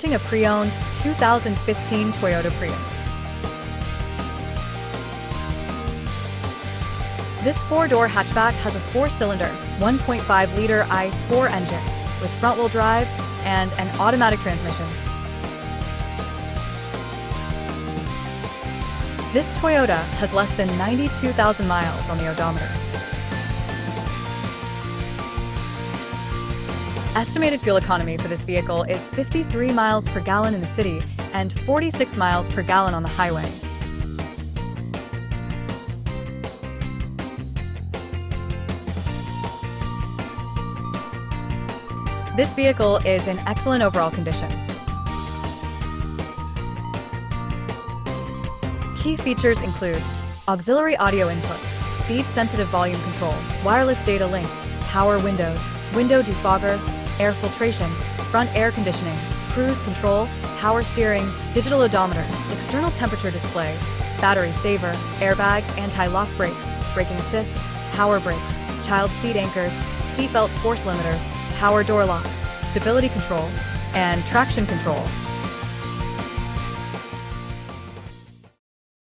A pre-owned 2015 Toyota Prius. This four-door hatchback has a four-cylinder, 1.5-liter i4 engine with front-wheel drive and an automatic transmission. This Toyota has less than 92,000 miles on the odometer. Estimated fuel economy for this vehicle is 53 miles per gallon in the city and 46 miles per gallon on the highway. This vehicle is in excellent overall condition. Key features include auxiliary audio input, speed-sensitive volume control, wireless data link, power windows, window defogger, air filtration, front air conditioning, cruise control, power steering, digital odometer, external temperature display, battery saver, airbags, anti-lock brakes, braking assist, power brakes, child seat anchors, seatbelt force limiters, power door locks, stability control, and traction control.